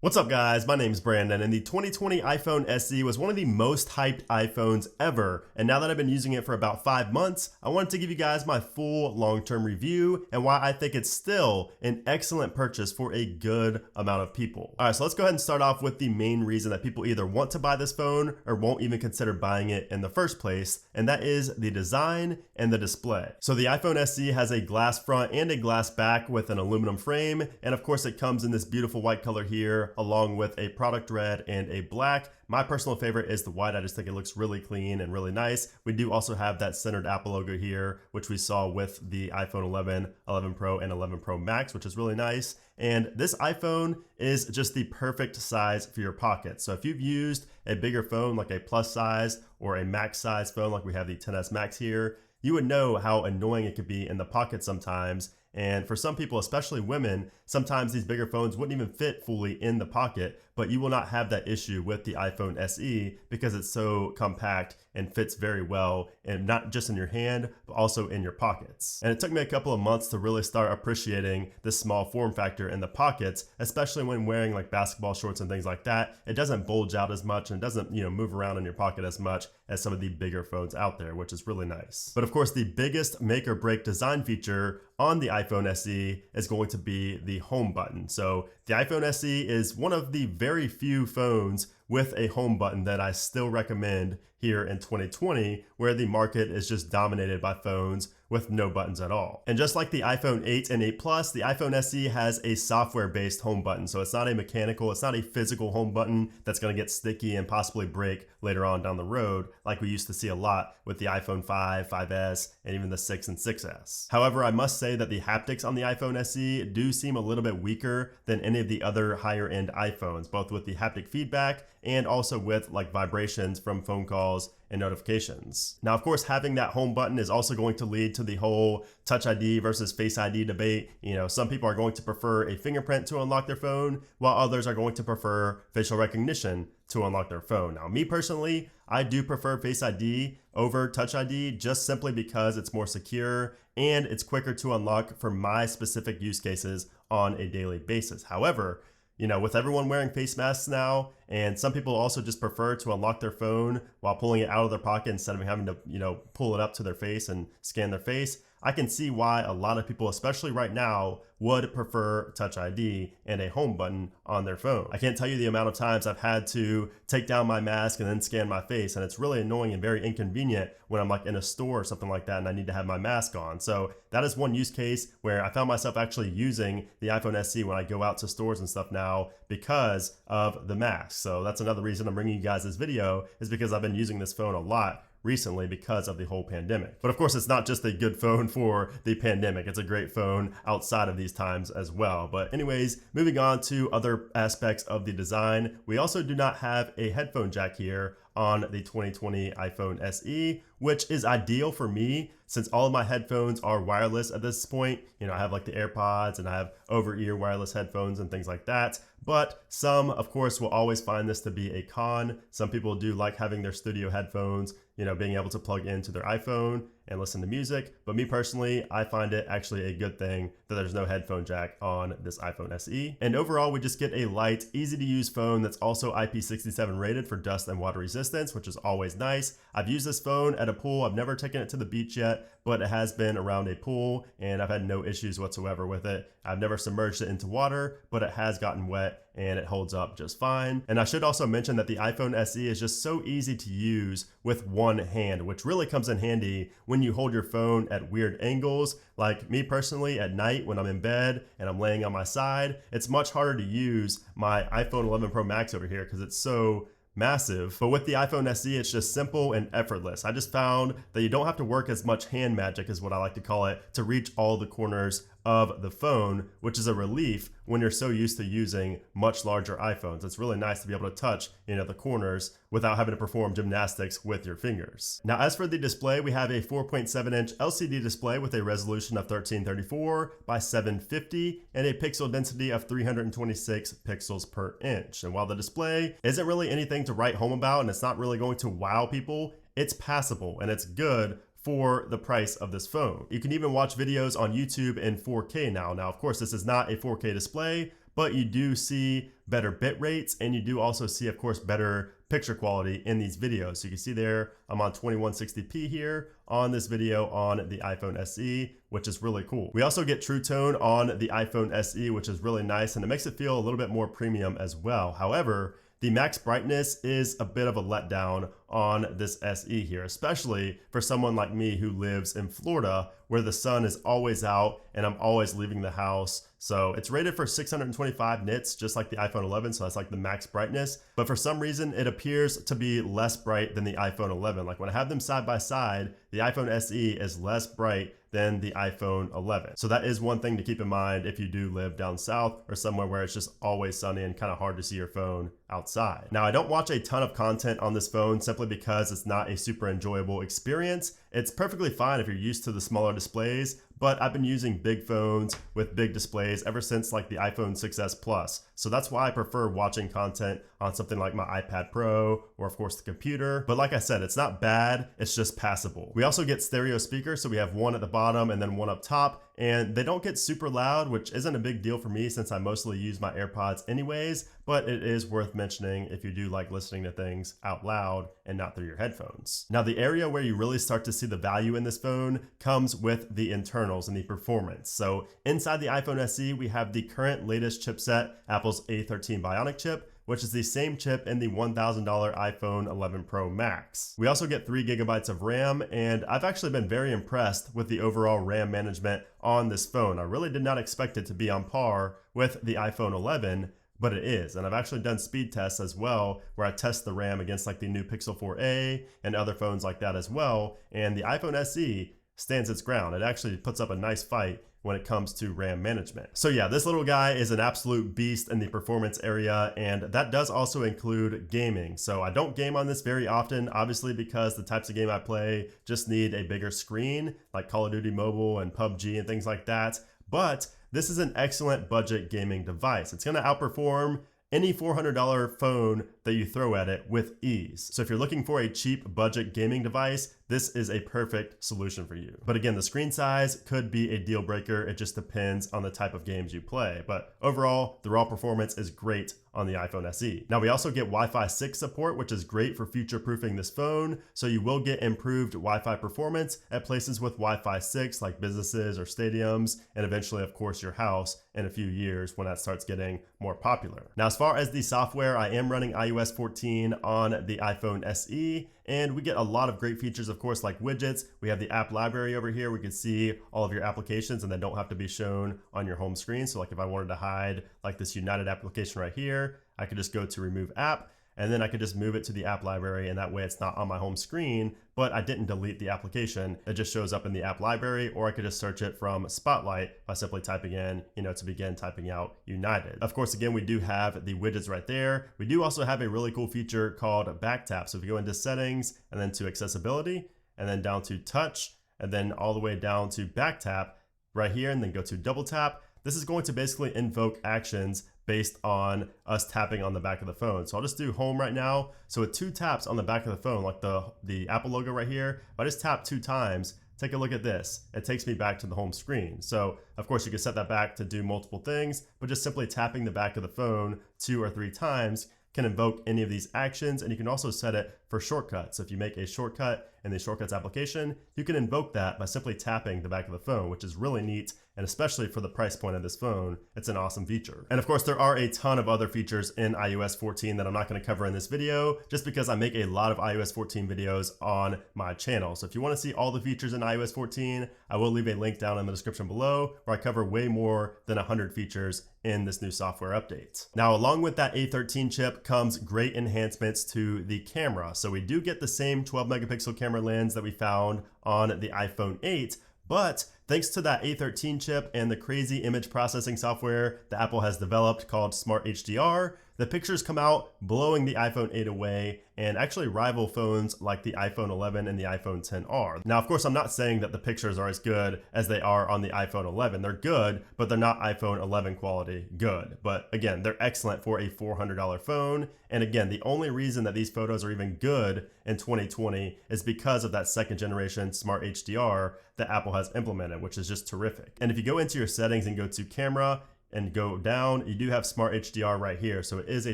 What's up guys, my name is Brandon and the 2020 iPhone SE was one of the most hyped iPhones ever, and now that I've been using it for about 5 months, I wanted to give you guys my full long-term review and why I think it's still an excellent purchase for a good amount of people. Alright, so let's go ahead and start off with the main reason that people either want to buy this phone or won't even consider buying it in the first place, and that is the design and the display. So the iPhone SE has a glass front and a glass back with an aluminum frame, and of course it comes in this beautiful white color here along with a product red and a black. My personal favorite is the white. I just think it looks really clean and really nice. We do also have that centered Apple logo here, which we saw with the iPhone 11, 11 Pro, and 11 Pro Max, which is really nice. And this iPhone is just the perfect size for your pocket. So if you've used a bigger phone like a plus size or a max size phone like we have the XS Max here, you would know how annoying it could be in the pocket sometimes. And for some people, especially women, sometimes these bigger phones wouldn't even fit fully in the pocket, but you will not have that issue with the iPhone SE because it's so compact and fits very well, and not just in your hand, but also in your pockets. And it took me a couple of months to really start appreciating this small form factor in the pockets, especially when wearing like basketball shorts and things like that. It doesn't bulge out as much and it doesn't, move around in your pocket as much as some of the bigger phones out there, which is really nice. But of course, the biggest make or break design feature on the iPhone SE is going to be the home button. So the iPhone SE is one of the very few phones with a home button that I still recommend here in 2020, where the market is just dominated by phones with no buttons at all. And just like the iPhone 8 and 8 Plus, the iPhone SE has a software-based home button. So it's not a mechanical, it's not a physical home button that's gonna get sticky and possibly break later on down the road, like we used to see a lot with the iPhone 5, 5S, and even the 6 and 6S. However, I must say that the haptics on the iPhone SE do seem a little bit weaker than any of the other higher end iPhones, both with the haptic feedback and also with like vibrations from phone calls and notifications. Now, of course, having that home button is also going to lead to the whole Touch ID versus Face ID debate. Some people are going to prefer a fingerprint to unlock their phone, while others are going to prefer facial recognition to unlock their phone. Now, me personally, I do prefer Face ID over Touch ID just simply because it's more secure and it's quicker to unlock for my specific use cases on a daily basis. However, with everyone wearing face masks now, and some people also just prefer to unlock their phone while pulling it out of their pocket instead of having to, pull it up to their face and scan their face, I can see why a lot of people, especially right now, would prefer Touch ID and a home button on their phone. I can't tell you the amount of times I've had to take down my mask and then scan my face, and it's really annoying and very inconvenient when I'm like in a store or something like that and I need to have my mask on. So that is one use case where I found myself actually using the iPhone SE when I go out to stores and stuff now because of the mask. So that's another reason I'm bringing you guys this video, is because I've been using this phone a lot recently because of the whole pandemic. But of course, it's not just a good phone for the pandemic. It's a great phone outside of these times as well. But anyways, moving on to other aspects of the design, we also do not have a headphone jack here on the 2020 iPhone SE, which is ideal for me since all of my headphones are wireless at this point. I have like the AirPods and I have over-ear wireless headphones and things like that. But some, of course, will always find this to be a con. Some people do like having their studio headphones, being able to plug into their iPhone and listen to music. But me personally, I find it actually a good thing that there's no headphone jack on this iPhone SE. And overall, we just get a light, easy to use phone that's also IP67 rated for dust and water resistance, which is always nice. I've used this phone at a pool. I've never taken it to the beach yet, but it has been around a pool and I've had no issues whatsoever with it. I've never submerged it into water, but it has gotten wet and it holds up just fine. And I should also mention that the iPhone SE is just so easy to use with one hand, which really comes in handy when you hold your phone at weird angles. Like me personally, at night when I'm in bed and I'm laying on my side, it's much harder to use my iPhone 11 Pro Max over here because it's so massive. But with the iPhone SE, it's just simple and effortless. I just found that you don't have to work as much hand magic, is what I like to call it, to reach all the corners of the phone, which is a relief when you're so used to using much larger iPhones. It's really nice to be able to touch, the corners without having to perform gymnastics with your fingers. Now, as for the display, we have a 4.7-inch LCD display with a resolution of 1334 by 750 and a pixel density of 326 pixels per inch. And while the display isn't really anything to write home about and it's not really going to wow people, it's passable and it's good for the price of this phone. You can even watch videos on YouTube in 4K now. Now, of course, this is not a 4K display, but you do see better bit rates, and you do also see, of course, better picture quality in these videos. So you can see there, I'm on 2160p here on this video on the iPhone SE, which is really cool. We also get True Tone on the iPhone SE, which is really nice, and it makes it feel a little bit more premium as well. However, the max brightness is a bit of a letdown on this SE here, especially for someone like me who lives in Florida where the sun is always out and I'm always leaving the house. So it's rated for 625 nits, just like the iPhone 11. So that's like the max brightness. But for some reason, it appears to be less bright than the iPhone 11. Like when I have them side by side, the iPhone SE is less bright than the iPhone 11. So that is one thing to keep in mind if you do live down south or somewhere where it's just always sunny and kind of hard to see your phone outside. Now, I don't watch a ton of content on this phone simply because it's not a super enjoyable experience. It's perfectly fine if you're used to the smaller displays, but I've been using big phones with big displays ever since like the iPhone 6s Plus. So that's why I prefer watching content on something like my iPad Pro or of course the computer. But like I said, it's not bad, it's just passable. We also get stereo speakers, so we have one at the bottom and then one up top, and they don't get super loud, which isn't a big deal for me since I mostly use my AirPods anyways, but it is worth mentioning if you do like listening to things out loud and not through your headphones. Now, the area where you really start to see the value in this phone comes with the internals and the performance. So inside the iPhone SE, we have the current latest chipset, Apple's A13 Bionic chip, which is the same chip in the $1,000 iPhone 11 Pro Max. We also get 3 gigabytes of RAM, and I've actually been very impressed with the overall RAM management on this phone. I really did not expect it to be on par with the iPhone 11, but it is. And I've actually done speed tests as well, where I test the RAM against like the new Pixel 4a and other phones like that as well. And the iPhone SE stands its ground. It actually puts up a nice fight when it comes to RAM management. So yeah, this little guy is an absolute beast in the performance area, and that does also include gaming. So I don't game on this very often, obviously, because the types of game I play just need a bigger screen, like Call of Duty Mobile and PUBG and things like that. But this is an excellent budget gaming device. It's gonna outperform any $400 phone that you throw at it with ease. So if you're looking for a cheap budget gaming device, this is a perfect solution for you. But again, the screen size could be a deal breaker. It just depends on the type of games you play. But overall, the raw performance is great on the iPhone SE. Now, we also get Wi-Fi 6 support, which is great for future-proofing this phone. So you will get improved Wi-Fi performance at places with Wi-Fi 6, like businesses or stadiums, and eventually, of course, your house in a few years when that starts getting more popular. Now, as far as the software, I am running iOS 14 on the iPhone SE, and we get a lot of great features, of course, like widgets. We have the app library over here. We can see all of your applications and they don't have to be shown on your home screen. So like if I wanted to hide like this United application right here, I could just go to remove app, and then I could just move it to the app library, and that way it's not on my home screen, but I didn't delete the application. It just shows up in the app library, or I could just search it from Spotlight by simply typing in, to begin typing out United. Of course, again, we do have the widgets right there. We do also have a really cool feature called back tap. So if you go into settings and then to accessibility, and then down to touch, and then all the way down to back tap right here, and then go to double tap, this is going to basically invoke actions based on us tapping on the back of the phone. So I'll just do home right now. So with 2 taps on the back of the phone, like the Apple logo right here, if I just tap 2 times, take a look at this. It takes me back to the home screen. So of course you can set that back to do multiple things, but just simply tapping the back of the phone 2 or 3 times can invoke any of these actions, and you can also set it for shortcuts. So if you make a shortcut in the Shortcuts application, you can invoke that by simply tapping the back of the phone, which is really neat, and especially for the price point of this phone, it's an awesome feature. And of course, there are a ton of other features in iOS 14 that I'm not going to cover in this video, just because I make a lot of iOS 14 videos on my channel. So if you want to see all the features in iOS 14, I will leave a link down in the description below, where I cover way more than 100 features in this new software update. Now, along with that A13 chip comes great enhancements to the camera. So we do get the same 12 megapixel camera lens that we found on the iPhone 8, but thanks to that A13 chip and the crazy image processing software that Apple has developed called Smart HDR, the pictures come out blowing the iPhone 8 away and actually rival phones like the iPhone 11 and the iPhone XR. Now, of course, I'm not saying that the pictures are as good as they are on the iPhone 11. They're good, but they're not iPhone 11 quality good. But again, they're excellent for a $400 phone. And again, the only reason that these photos are even good in 2020 is because of that 2nd generation Smart HDR that Apple has implemented, which is just terrific. And if you go into your settings and go to camera, and go down, you do have Smart HDR right here. So it is a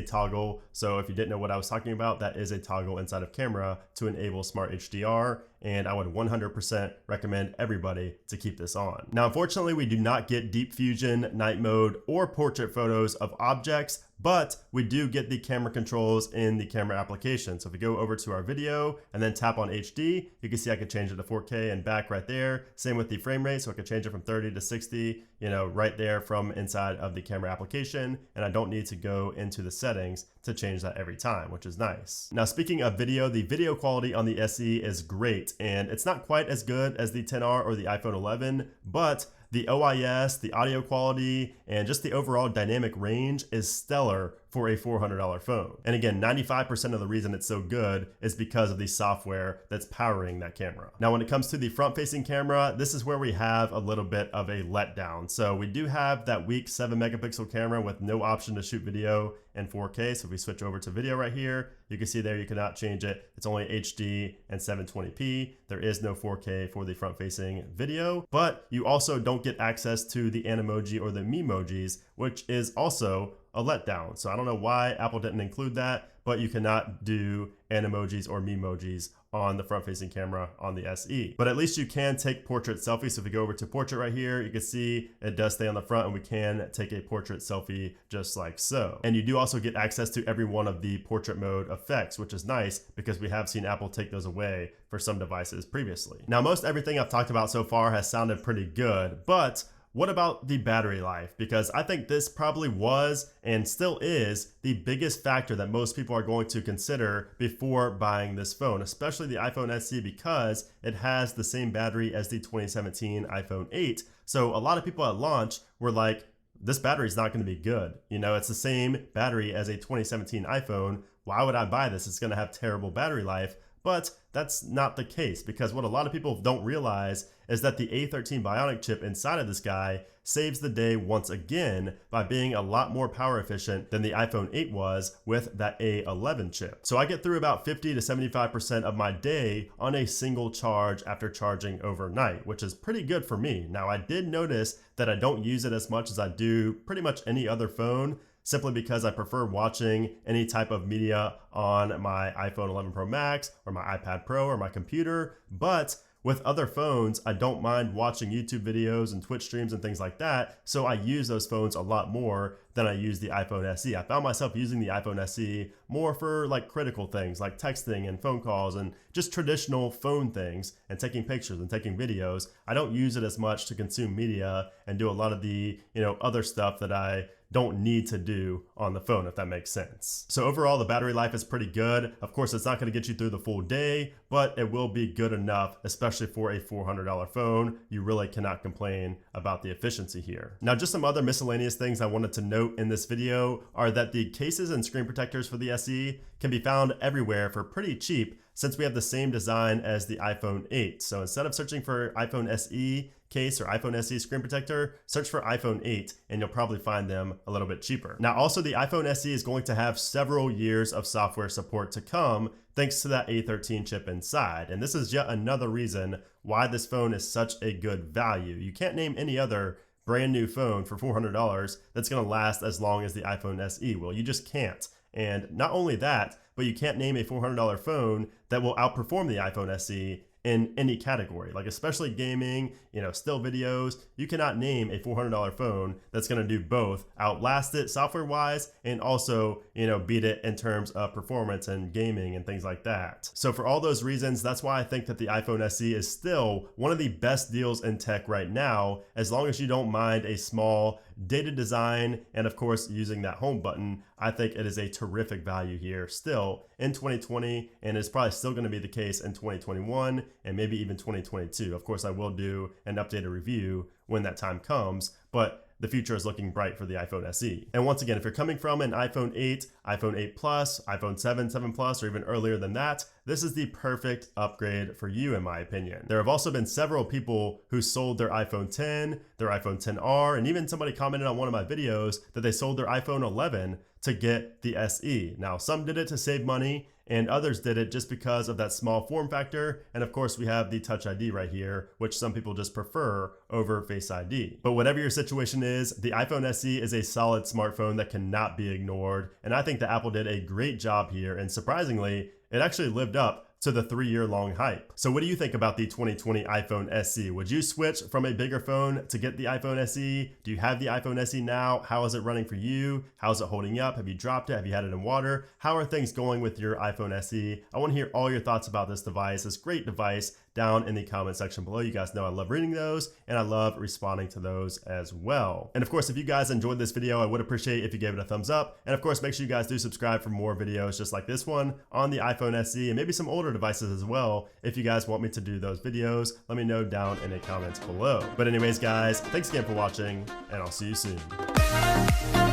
toggle. So if you didn't know what I was talking about, that is a toggle inside of camera to enable Smart HDR. And I would 100% recommend everybody to keep this on. Now, unfortunately, we do not get deep fusion, night mode, or portrait photos of objects, but we do get the camera controls in the camera application. So if we go over to our video and then tap on HD, you can see I can change it to 4K and back right there. Same with the frame rate. So I can change it from 30 to 60, right there from inside of the camera application. And I don't need to go into the settings to change that every time, which is nice. Now, speaking of video, the video quality on the SE is great, and it's not quite as good as the XR or the iPhone 11, but the OIS, the audio quality, and just the overall dynamic range is stellar for a $400 phone. And again, 95% of the reason it's so good is because of the software that's powering that camera. Now, when it comes to the front-facing camera, this is where we have a little bit of a letdown. So we do have that weak 7-megapixel camera with no option to shoot video in 4K. So if we switch over to video right here, you can see there you cannot change it. It's only HD and 720p. There is no 4K for the front-facing video, but you also don't get access to the Animoji or the Memojis, which is also a letdown. So I don't know why Apple didn't include that, but you cannot do Animojis or Memojis on the front-facing camera on the SE. But at least you can take portrait selfies. So if we go over to portrait right here, you can see it does stay on the front, and we can take a portrait selfie just like so. And you do also get access to every one of the portrait mode effects, which is nice because we have seen Apple take those away for some devices previously. Now, most everything I've talked about so far has sounded pretty good, but what about the battery life? Because I think this probably was and still is the biggest factor that most people are going to consider before buying this phone, especially the iPhone SE, because it has the same battery as the 2017 iPhone 8. So a lot of people at launch were like, this battery is not going to be good. It's the same battery as a 2017 iPhone. Why would I buy this? It's going to have terrible battery life. But that's not the case, because what a lot of people don't realize is that the A13 Bionic chip inside of this guy saves the day once again by being a lot more power efficient than the iPhone 8 was with that A11 chip. So I get through about 50 to 75% of my day on a single charge after charging overnight, which is pretty good for me. Now, I did notice that I don't use it as much as I do pretty much any other phone, simply because I prefer watching any type of media on my iPhone 11 Pro Max or my iPad Pro or my computer. But with other phones, I don't mind watching YouTube videos and Twitch streams and things like that. So I use those phones a lot more than I use the iPhone SE. I found myself using the iPhone SE more for like critical things like texting and phone calls and just traditional phone things and taking pictures and taking videos. I don't use it as much to consume media and do a lot of the, other stuff that I don't need to do on the phone, if that makes sense. So overall, the battery life is pretty good. Of course, it's not going to get you through the full day, but it will be good enough, especially for a $400 phone. You really cannot complain about the efficiency here. Now, just some other miscellaneous things I wanted to note in this video are that the cases and screen protectors for the SE can be found everywhere for pretty cheap, since we have the same design as the iPhone 8. So instead of searching for iPhone SE case or iPhone SE screen protector, search for iPhone 8 and you'll probably find them a little bit cheaper. Now, also the iPhone SE is going to have several years of software support to come thanks to that A13 chip inside. And this is yet another reason why this phone is such a good value. You can't name any other brand new phone for $400 that's going to last as long as the iPhone SE will. You just can't. And not only that, but you can't name a $400 phone that will outperform the iPhone SE in any category, like especially gaming, still videos. You cannot name a $400 phone that's going to do both, outlast it software wise, and also, beat it in terms of performance and gaming and things like that. So for all those reasons, that's why I think that the iPhone SE is still one of the best deals in tech right now, as long as you don't mind a small dated design and of course using that home button. I think it is a terrific value here still in 2020, and it's probably still going to be the case in 2021 and maybe even 2022. Of course, I will do an updated review when that time comes, but the future is looking bright for the iPhone SE. And once again, if you're coming from an iPhone 8, iPhone 8 Plus, iPhone 7, 7 Plus, or even earlier than that, this is the perfect upgrade for you, in my opinion. There have also been several people who sold their iPhone 10, their iPhone 10R, and even somebody commented on one of my videos that they sold their iPhone 11 to get the SE. Now, some did it to save money, and others did it just because of that small form factor. And of course, we have the Touch ID right here, which some people just prefer over Face ID. But whatever your situation is, the iPhone SE is a solid smartphone that cannot be ignored. And I think that Apple did a great job here. And surprisingly, it actually lived up to the 3-year-long hype. So what do you think about the 2020 iPhone SE? Would you switch from a bigger phone to get the iPhone SE? Do you have the iPhone SE now? How is it running for you? How is it holding up? Have you dropped it? Have you had it in water? How are things going with your iPhone SE? I want to hear all your thoughts about this device, this great device, down in the comment section below. You guys know I love reading those and I love responding to those as well. And of course, if you guys enjoyed this video, I would appreciate if you gave it a thumbs up. And of course, make sure you guys do subscribe for more videos just like this one on the iPhone SE and maybe some older devices as well. If you guys want me to do those videos, let me know down in the comments below. But anyways, guys, thanks again for watching and I'll see you soon.